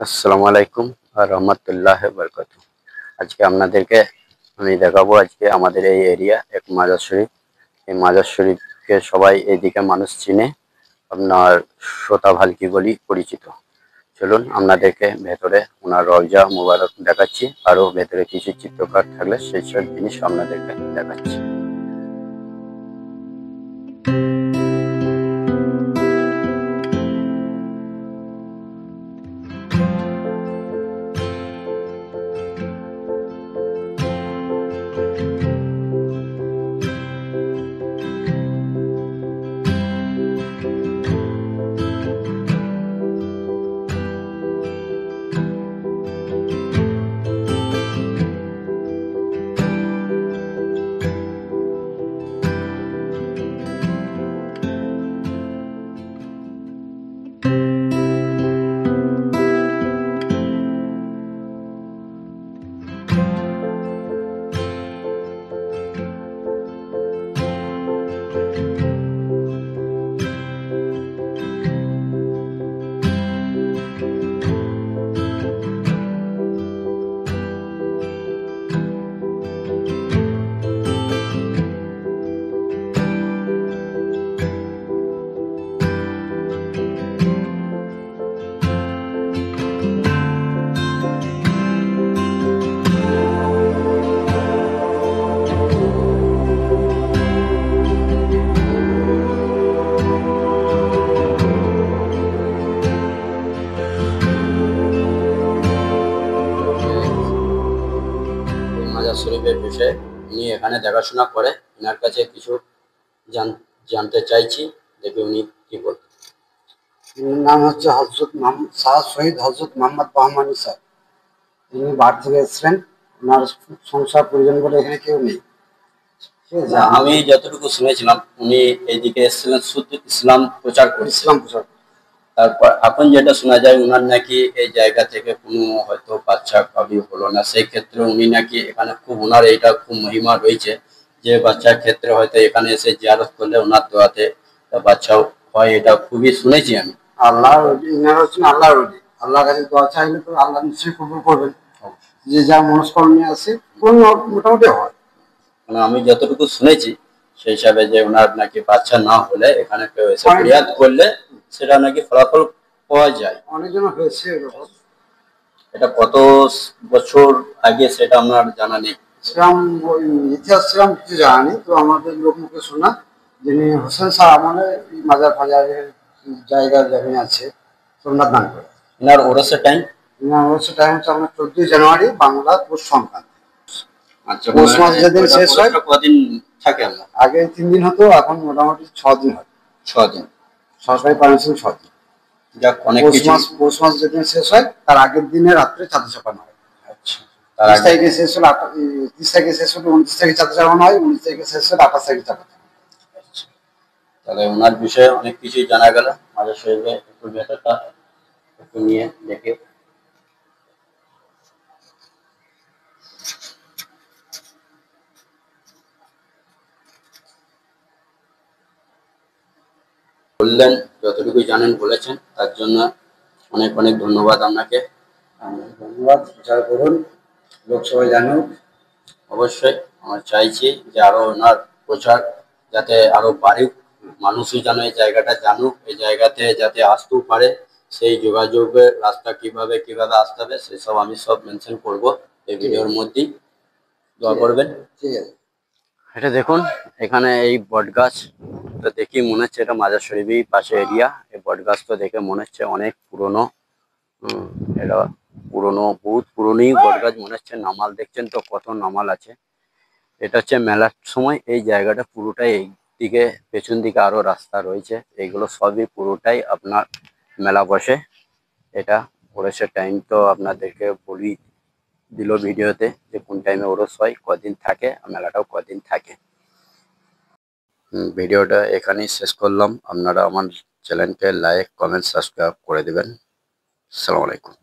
আসসালামু আলাইকুম আর রহমতুল্লাহ বরকাতু। আজকে আপনাদেরকে আমি দেখাবো আজকে আমাদের এই এরিয়া এক মাজার শরীফ। এই মাজার শরীফকে সবাই এইদিকে মানুষ চিনে, আপনার শতাভালকি বলি পরিচিত। চলুন আপনাদেরকে ভেতরে ওনার রওজা মুবারক দেখাচ্ছি, আরও ভেতরে কিছু চিত্রকার থাকলে সেই সব জিনিস আপনাদেরকে দেখাচ্ছি। মাজার শরীফের বিষয়ে উনি এখানে দেখাশোনা করে, এনার কাছে কিছু জানতে চাইছি, দেখি উনি কি বলবেন। এর নাম হচ্ছে হজরত মোহাম্মদ শাহ শহীদ হজরত মোহাম্মদ বাহমানি স্যার। তিনি বাড়ি থেকে এসেছিলেন, ওনার সংসার পরিজন বলে এখানে কেউ নেই। ঠিক আছে, আমি যতটুকু শুনেছিলাম উনি এইদিকে এসেছিলেন শুধু ইসলাম প্রচার করে। ইসলাম প্রচার। তারপর এখন যেটা শোনা যায় উনার নাকি এই জায়গা থেকে কোনো হয়তো বাচ্চা কাবি হলো না, সেই ক্ষেত্রে উনি নাকি এখানে খুব ওনার এইটা খুব মহিমা রয়েছে যে বাচ্চার ক্ষেত্রে হয়তো এখানে এসে জিয়ারত করলে ওনার দোয়াতে বাচ্চাও হয়, এটা খুবই শুনেছি আমি। আল্লাহ ইনারা হচ্ছেন আল্লাহ রলি। আল্লাহর কাছে দোয়া চাইলে তো আল্লাহ নিশ্চয়ই কবুল করবেন। যে যা মনস্কামনা নিয়ে আসে মোটামুটি হয়। মানে আমি যতটুকু শুনেছি সেই হিসাবে যে ওনার নাকি বাচ্চা না হলে এখানে কেউ এসে ফরিয়াদ করলে সেটা নাকি ফলাফল পাওয়া যায়। অনেকজন হয়েছে এরকম। এটা কত বছর আগে সেটা আমার জানা নেই, সেরকম ওই ইতিহাস সেরকম কিছু জানা নেই, তো আমাদের লোক মুখে শোনা যিনি হোসেন শাহ আমলে মাজার ফাজারের জায়গা জমি আছে সোমনাথ দান করে। এনার ওরসের টাইম অবশ্য টাইম হচ্ছে আপনার 14ই জানুয়ারি বাংলা পৌষ সংক্রান্তি। আচ্ছা, পৌষ মাস যেদিন শেষ হয় কদিন থাকে আমরা? আগে 3 দিন হতো, এখন মোটামুটি 6 দিন হয়। 6 দিন সরকারি পারমিশন 6 দিন। যাক, অনেক কিছু। পৌষ মাস যেদিন শেষ হয় তার আগের দিনে রাত্রে চাঁদা চাপানো হয়। আচ্ছা, 30 তারিখে শেষ হলে 30 তারিখে শেষ হলে 29 তারিখে চাঁদা চাপানো হয়, 19 তারিখে শেষ হলে 28 তারিখে চাপানো হয়। আচ্ছা, তাহলে ওনার বিষয়ে অনেক কিছুই জানা গেল। মাঝে শরীরে একটু ভেতরটা একটু নিয়ে দেখে বললেন, যতটুকু জানেন বলেছেন, তার জন্য অনেক অনেক ধন্যবাদ আপনাকে। ধন্যবাদ, প্রচার করুন, লোক সবাই জানুক। অবশ্যই আমরা চাইছি যে আরো ওনার প্রচার যাতে আরো বাড়ুক, মানুষই যেন এই জায়গাটা জানুক, এই জায়গাতে যাতে আসতেও পারে, সেই যোগাযোগের রাস্তা কিভাবে কিভাবে আসতে হবে সেসব আমি সব মেনশন করব এই ভিডিওর মধ্যেই। দোয়া করবেন। ঠিক আছে। এটা দেখুন, এখানে এই বট গাছ তো দেখি মনে হচ্ছে এটা মাজার শরীফই পাশে এরিয়া। এই বট গাছ তো দেখে মনে হচ্ছে অনেক পুরনো। এটা পুরনো, বহুত পুরনোই বট গাছ মনে হচ্ছে। নামাল দেখছেন তো কত নামাল আছে। এটা হচ্ছে মেলার সময় এই জায়গাটা পুরোটাই, এই দিকে পেছন দিকে আরো রাস্তা রয়েছে, এইগুলো সবই পুরোটাই আপনার মেলা বসে। এটা ওরসের টাইম তো আপনাদেরকে বলি দিল ভিডিওতে যে কোন টাইমে ওরস হয়, কদিন থাকে, মেলাটাও কদিন থাকে। ভিডিওটা এখানেই শেষ করলাম। আপনারা আমার চ্যানেলকে লাইক কমেন্ট সাবস্ক্রাইব করে দেবেন। আসসালামু আলাইকুম।